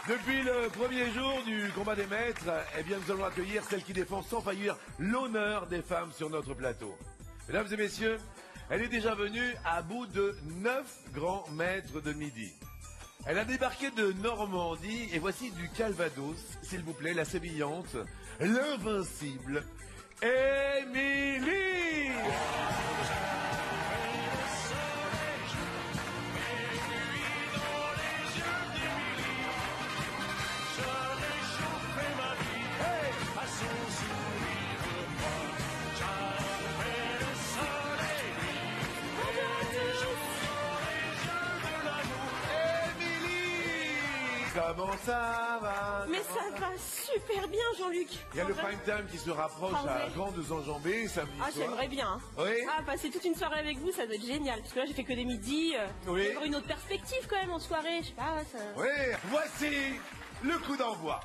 Depuis le premier jour du combat des maîtres, eh bien, nous allons accueillir celle qui défend sans faillir l'honneur des femmes sur notre plateau. Mesdames et messieurs, elle est déjà venue à bout de 9 grands maîtres de midi. Elle a débarqué de Normandie et voici du Calvados, s'il vous plaît, la sémillante, l'invincible, Émilie! Comment ça va? Mais ça va super bien, Jean-Luc. Il y a le prime time qui se rapproche à grandes enjambées samedi soir. J'aimerais bien. Oui. Passer toute une soirée avec vous, ça doit être génial. Parce que là, j'ai fait que des midis. Oui. Avoir une autre perspective quand même en soirée, je sais pas. Ça... Oui, voici le coup d'envoi.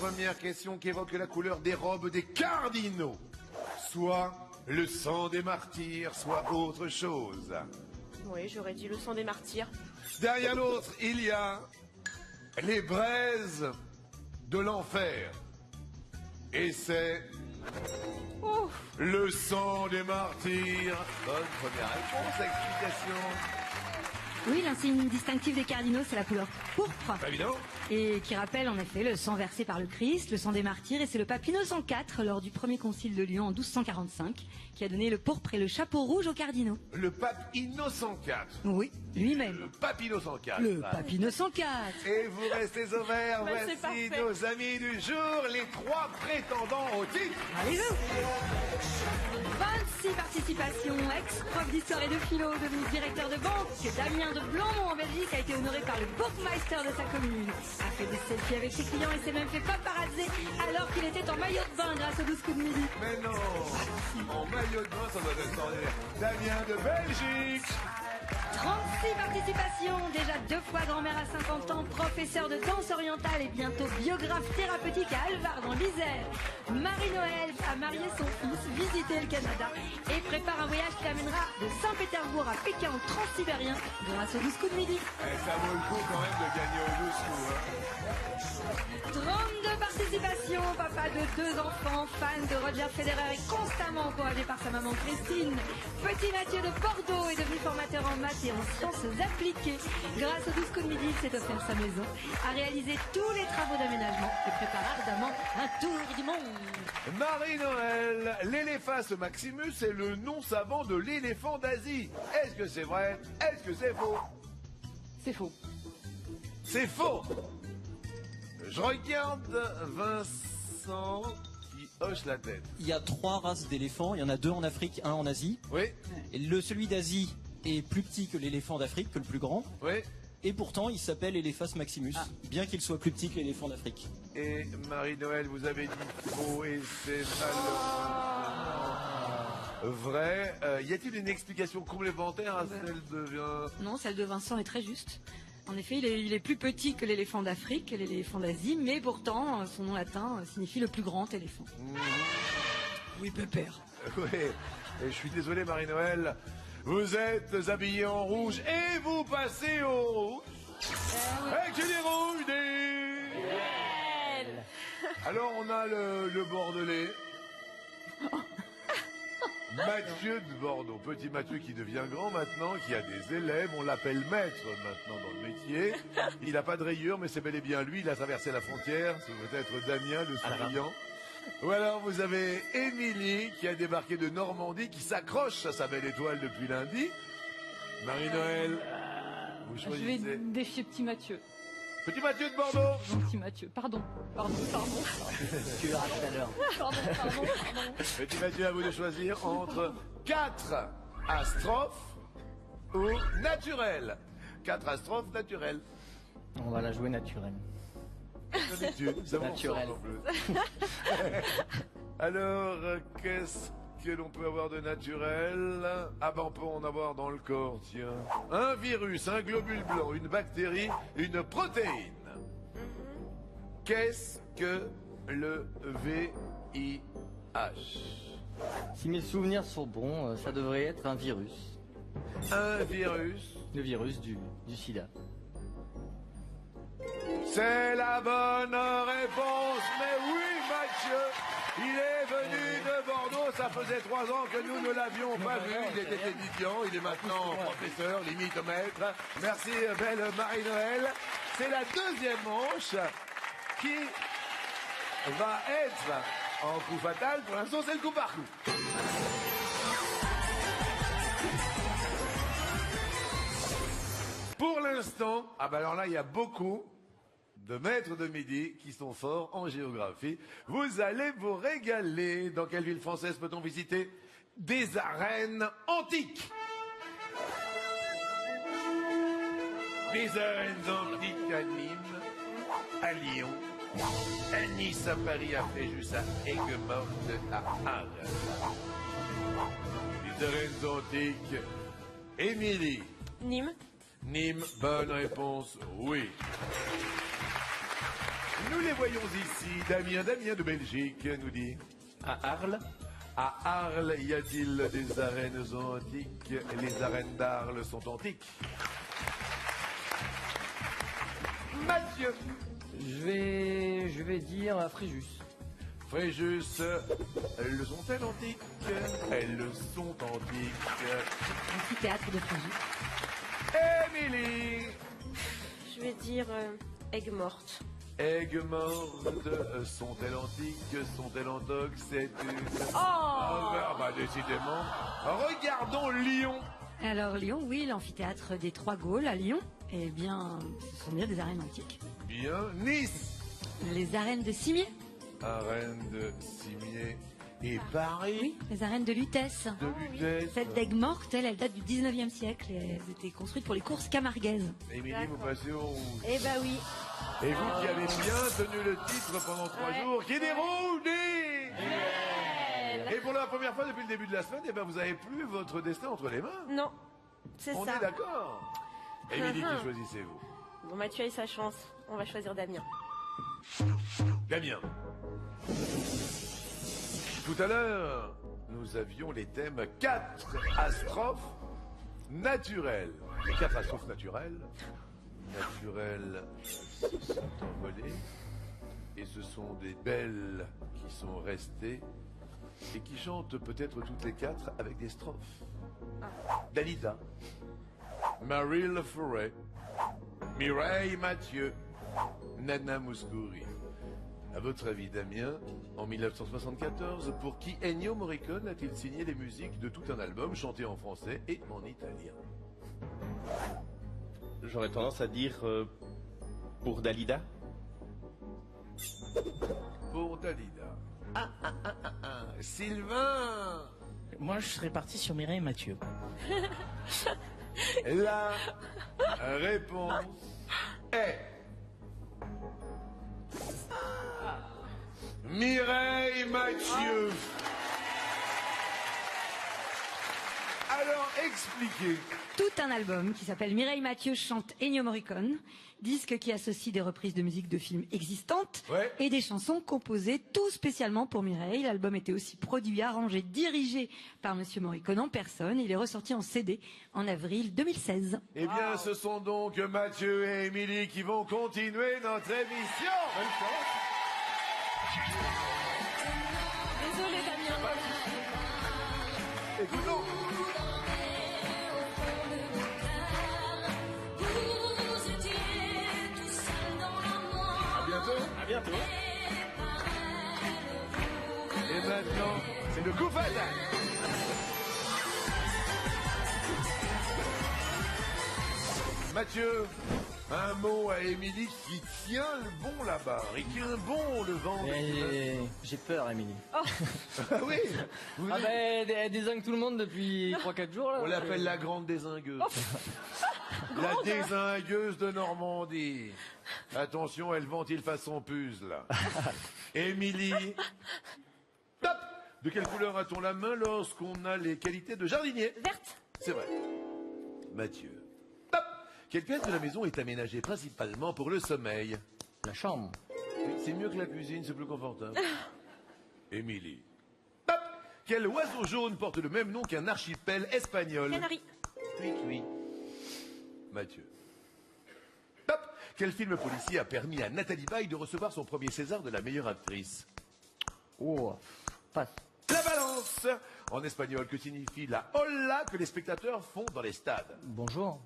Première question qui évoque la couleur des robes des cardinaux. Soit le sang des martyrs, soit autre chose. Oui, j'aurais dit le sang des martyrs. Derrière l'autre, il y a les braises de l'enfer. Et c'est le sang des martyrs. Bonne première réponse, explication. Oui, l'insigne distinctif des cardinaux, c'est la couleur pourpre. Évidemment. Et qui rappelle en effet le sang versé par le Christ, le sang des martyrs, et c'est le pape Innocent IV, lors du premier concile de Lyon en 1245, qui a donné le pourpre et le chapeau rouge aux cardinaux. Le pape Innocent IV. Oui, lui-même. Le pape Innocent IV. Le pape Innocent IV. Et vous restez au vert, c'est voici parfait. nos amis du jour, les 3 prétendants au titre. Allez-y. 26 participations, ex-prof d'histoire et de philo, devenu directeur de banque, Damien de Blanmont en Belgique a été honoré par le bourgmeister de sa commune. A fait des selfies avec ses clients et s'est même fait paparazzer alors qu'il était en maillot de bain grâce aux 12 coups de midi. Mais non, en maillot de bain, ça doit être extraordinaire. Damien de Belgique. 36 participations, déjà 2 fois grand-mère à 50 ans, professeur de danse orientale et bientôt biographe thérapeutique à Alvar dans l'Isère. Marie-Noël a marié son fils, visité le Canada et prépare un voyage qui l'amènera de Saint-Pétersbourg à Pékin en transsibérien grâce aux 12 coups de midi. Et ça vaut le coup quand même de gagner aux 12 coups. Hein. 32 participations, papa de 2 enfants, fan de Roger Federer et constamment encouragé par sa maman Christine. Petit Mathieu de Bordeaux est devenu formateur en maths et en sciences appliquées. Grâce aux 12 coups de midi, il s'est offert sa maison, a réalisé tous les travaux d'aménagement et prépare ardemment un tour du monde. Marie-Noël, l'éléphace Maximus est le nom savant de l'éléphant d'Asie. Est-ce que c'est vrai? Est-ce que c'est faux? C'est faux. C'est faux. Je regarde Vincent qui hoche la tête. Il y a 3 races d'éléphants, il y en a 2 en Afrique, 1 en Asie. Oui, Et celui d'Asie est plus petit que l'éléphant d'Afrique, que le plus grand. oui. Et pourtant, il s'appelle Elephas Maximus, bien qu'il soit plus petit que l'éléphant d'Afrique. Et Marie-Noël, vous avez dit faux et c'est malheureusement vrai. Y a-t-il une explication complémentaire à celle de Non, celle de Vincent est très juste. En effet, il est plus petit que l'éléphant d'Afrique, que l'éléphant d'Asie, mais pourtant, son nom latin signifie le plus grand éléphant. Oui, pépère. Oui, et je suis désolé Marie-Noël, vous êtes habillé en rouge et vous passez au rouge. Et que des rouges, des... Alors on a le Bordelais. Mathieu de Bordeaux, petit Mathieu qui devient grand maintenant, qui a des élèves, on l'appelle maître maintenant dans le métier. Il n'a pas de rayures, mais c'est bel et bien lui, il a traversé la frontière, c'est peut-être Damien le souriant. Ou alors vous avez Émilie qui a débarqué de Normandie, qui s'accroche à sa belle étoile depuis lundi. Marie-Noël, vous Je vais choisissez. défier Petit Mathieu. Petit Mathieu de Bordeaux. Non, Petit Mathieu, pardon. Tu verras tout à l'heure. Pardon. Petit Mathieu, à vous de choisir entre 4 astrophes ou naturel. 4 astrophes naturelles. On va la jouer naturelle. D'habitude, ça vous Naturel. ressemble en plus. Alors, qu'est-ce que l'on peut avoir de naturel? Ah ben on peut en avoir dans le corps, tiens. Un virus, un globule blanc, une bactérie, une protéine. Qu'est-ce que le VIH? Si mes souvenirs sont bons, ça devrait être un virus. Un virus. Le virus du sida. C'est la bonne réponse. Mais oui, Mathieu, il est venu de Bordeaux. Ça faisait 3 ans que nous ne l'avions pas vu. Il était étudiant, il est maintenant professeur, limite maître. Merci, belle Marie-Noël. C'est la deuxième manche qui va être en coup fatal. Pour l'instant, c'est le coup par coup. Pour l'instant, ah ben alors là, il y a beaucoup de maîtres de midi qui sont forts en géographie. Vous allez vous régaler. Dans quelle ville française peut-on visiter des arènes antiques? Des arènes antiques à Nîmes, à Lyon, à Nice, à Paris, à Fréjus, à Aigues-Mortes, à Arles. Des arènes antiques. Émilie. Nîmes. Nîmes, bonne réponse, oui. Nous les voyons ici. Damien de Belgique nous dit. À Arles. À Arles, y a-t-il des arènes antiques? Les arènes d'Arles sont antiques. Mathieu. Je vais dire à Fréjus. Fréjus, elles sont-elles antiques? Elles sont antiques. Amphithéâtre de Fréjus. Émilie. Je vais dire Aigues-Mortes. Aigues-Mortes, sont-elles antiques? Sont-elles antoques? C'est une... décidément. Regardons Lyon. Alors Lyon, oui, l'amphithéâtre des Trois Gaules à Lyon. Eh bien, ce sont bien des arènes antiques. Bien. Nice. Les arènes de Cimier. Arène de Cimier. Et Paris. Oui, les arènes de Lutèce. De Lutèce. Cette d'Aigues-Mortes, elle date du 19e siècle et elle était construite pour les courses camarguaises. Émilie, vous passez au rouge. Eh ben oui. Et vous qui avez bien tenu le titre pendant 3 jours, qui est des rouges, Et pour la première fois depuis le début de la semaine, eh ben vous avez plus votre destin entre les mains. Non, c'est On ça. est d'accord. Émilie, qui choisissez-vous? Bon, Mathieu a eu sa chance. On va choisir Damien. Damien. Tout à l'heure, nous avions les thèmes 4 astrophes naturelles. Les 4 astrophes naturelles se sont envolées et ce sont des belles qui sont restées et qui chantent peut-être toutes les 4 avec des strophes. Dalida, Marie Laforêt, Mireille Mathieu, Nana Mouskouri. À votre avis, Damien, en 1974, pour qui Ennio Morricone a-t-il signé les musiques de tout un album chanté en français et en italien? J'aurais tendance à dire pour Dalida. Pour Dalida. Sylvain. Moi, je serais parti sur Mireille Mathieu. La réponse est... Mireille Mathieu. Alors, expliquez. Tout un album qui s'appelle Mireille Mathieu chante Ennio Morricone, disque qui associe des reprises de musique de films existantes et des chansons composées tout spécialement pour Mireille. L'album était aussi produit, arrangé, dirigé par Monsieur Morricone en personne. Il est ressorti en CD en avril 2016. Eh bien, ce sont donc Mathieu et Émilie qui vont continuer notre émission. Bonne chance. Désolé, Damien. Écoutons. À bientôt. Et maintenant, c'est le coup fatal. Mathieu, un mot à Émilie qui tient le bon là-bas. Il tient bon le vent. J'ai peur, Émilie. Ah oui. Ah ben, elle désingue tout le monde depuis 3-4 jours là. On l'appelle la grande désingueuse. La désingueuse de Normandie. Attention, elle ventile façon puzzle. Émilie. Top. De quelle couleur a-t-on la main lorsqu'on a les qualités de jardinier? Verte. C'est vrai. Mathieu. Top. Quelle pièce de la maison est aménagée principalement pour le sommeil? La chambre. Oui, c'est mieux que la cuisine, c'est plus confortable. Émilie. Top. Quel oiseau jaune porte le même nom qu'un archipel espagnol? Canari. Oui. Mathieu. Top. Quel film policier a permis à Nathalie Baye de recevoir son premier César de la meilleure actrice? Oh, passe. La balance. En espagnol, que signifie la hola que les spectateurs font dans les stades? Bonjour.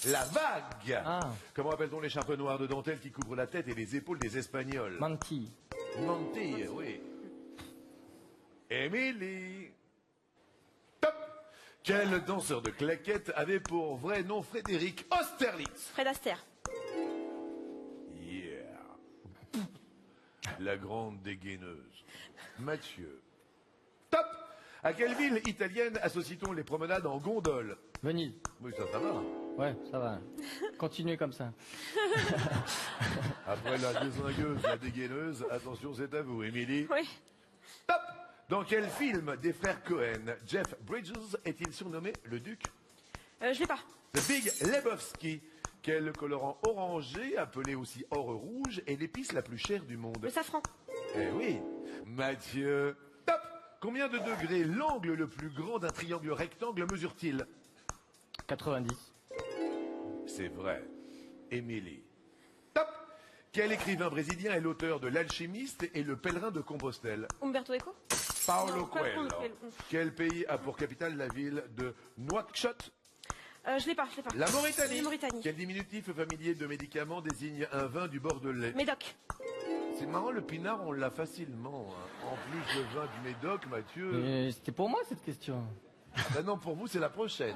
La vague. Ah. Comment appelle-t-on l'écharpe noire de dentelle qui couvre la tête et les épaules des Espagnols? Menti. Mentir, oui. Émilie. Top. Quel danseur de claquettes avait pour vrai nom Frédéric Austerlitz? Fred Astaire. Yeah. La grande dégaineuse. Mathieu. Top. À quelle ville italienne associe-t-on les promenades en gondole? Venise. Oui, ça va. Ouais, ça va. Continuez comme ça. Après la désingueuse, la dégaineuse, attention, c'est à vous, Émilie. Oui. Top. Dans quel film des frères Cohen, Jeff Bridges est-il surnommé le Duc? Je l'ai pas. The Big Lebowski. Quel colorant orangé, appelé aussi or rouge, est l'épice la plus chère du monde? Le safran. Eh oui. Mathieu. Top. Combien de degrés l'angle le plus grand d'un triangle rectangle mesure-t-il? 90. C'est vrai. Émilie. Top. Quel écrivain brésilien est l'auteur de L'Alchimiste et Le Pèlerin de Compostelle? Umberto Eco. Paulo Non, pas Coelho. Coelho. Quel pays a pour capitale la ville de Nouakchott? Je l'ai pas. La Mauritanie. La Mauritanie. Quel diminutif familier de médicaments désigne un vin du Bordelais? Médoc. C'est marrant, le pinard, on l'a facilement. Hein. En plus, le vin du Médoc, Mathieu. C'était pour moi cette question. Ben non, pour vous, c'est la prochaine.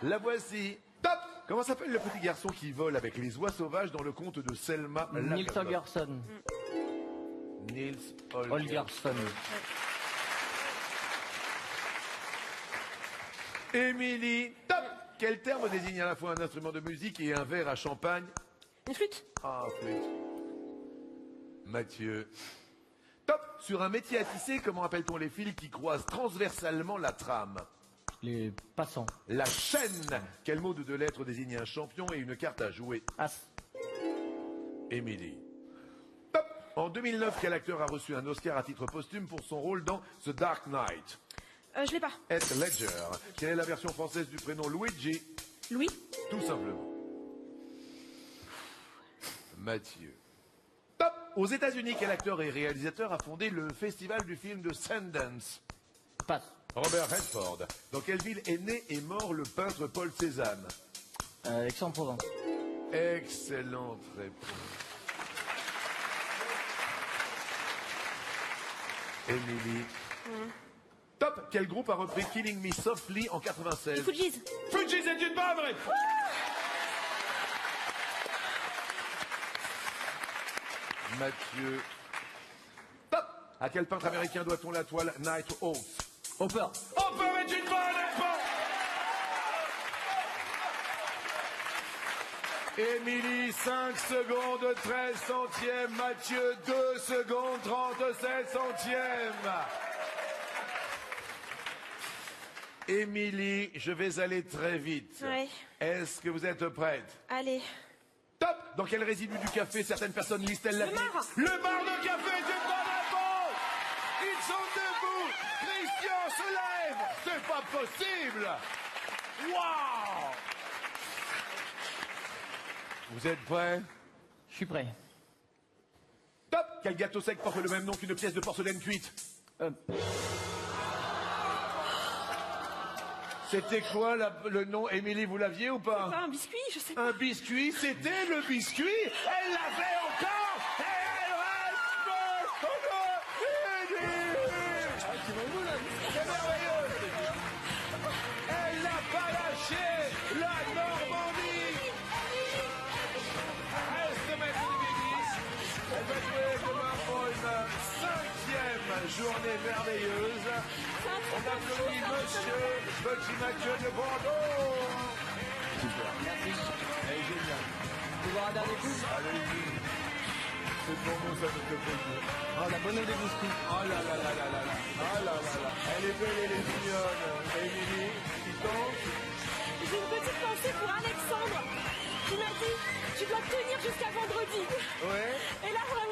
La voici. Top. Comment s'appelle le petit garçon qui vole avec les oies sauvages dans le conte de Selma Nils Lagerlöf? Holgersson. Nils Holgersson. Émilie. Top. Quel terme désigne à la fois un instrument de musique et un verre à champagne? Une flûte. Ah, flûte. Mathieu. Top. Sur un métier à tisser, comment appelle-t-on les fils qui croisent transversalement la trame? Les passants. La chaîne. Quel mot de deux lettres désigne un champion et une carte à jouer? As. Émilie. Top. En 2009, quel acteur a reçu un Oscar à titre posthume pour son rôle dans The Dark Knight? Je l'ai pas. Heath Ledger. Quelle est la version française du prénom Luigi? Louis. Tout simplement. Mathieu. Top. Aux États-Unis, quel acteur et réalisateur a fondé le festival du film de Sundance? Passe. Robert Redford. Dans quelle ville est né et mort le peintre Paul Cézanne? Aix-en-Provence. Excellente réponse. Émilie. Top. Quel groupe a repris Killing Me Softly en 96? Les Fujis. Fujis est une bonne réponse. Mathieu. Top. À quel peintre américain doit-on la toile Night Owls? Hopper. Hopper est une bonne réponse. Émilie, 5 secondes 13 centièmes. Mathieu, 2 secondes 37 centièmes. Émilie, je vais aller très vite. Ouais. Est-ce que vous êtes prête? Allez. Top. Dans quel résidu du café certaines personnes lisent-elles la vie? marc. Le marc de café est une bonne réponse. Ils sont debout. Christian se lève. C'est pas possible. Waouh. Vous êtes prêts? Je suis prêt. Top. Quel gâteau sec porte le même nom qu'une pièce de porcelaine cuite? C'était quoi le nom, Émilie, vous l'aviez ou pas? Un biscuit, je sais pas. Un biscuit, c'était le biscuit. Elle l'avait encore. Et elle reste. C'est merveilleux. Elle n'a pas lâché la Normandie. Reste maître du Métis. Elle va jouer demain pour une 5e journée merveilleuse. On applaudit monsieur Petit Mathieu de Bordeaux. Super. Merci. Elle est géniale. Tu voir un dernier coup? Allez-y. C'est pour nous, ça me fait plaisir. Oh, la bonne des biscuits. Oh là là là là là là. Oh là là là. Elle est belle, elle est mignonne. Émilie, qui danse. J'ai une petite pensée pour Alexandre qui m'a dit tu dois tenir jusqu'à vendredi. Ouais. Et là vraiment